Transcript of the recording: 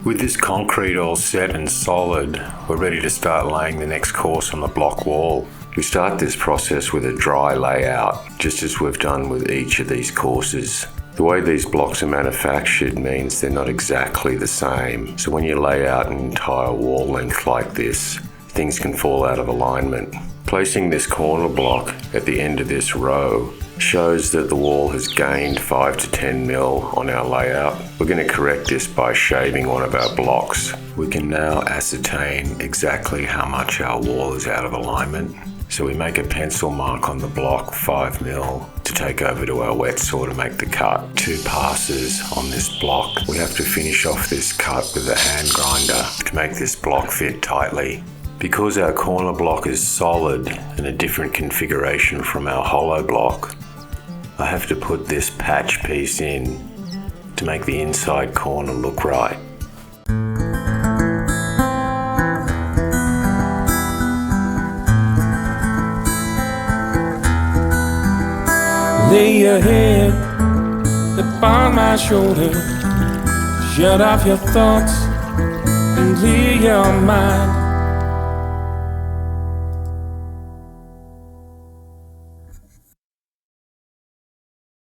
With this concrete all set and solid, we're ready to start laying the next course on the block wall. We start this process with a dry layout, just as we've done with each of these courses. The way these blocks are manufactured means they're not exactly the same, so when you lay out an entire wall length like this, things can fall out of alignment. Placing this corner block at the end of this row shows that the wall has gained 5 to 10 mil on our layout. We're going to correct this by shaving one of our blocks. We can now ascertain exactly how much our wall is out of alignment. So we make a pencil mark on the block 5 mil to take over to our wet saw to make the cut. 2 passes on this block. We have to finish off this cut with a hand grinder to make this block fit tightly. Because our corner block is solid and a different configuration from our hollow block, I have to put this patch piece in to make the inside corner look right. Lay your head upon my shoulder, shut off your thoughts and clear your mind.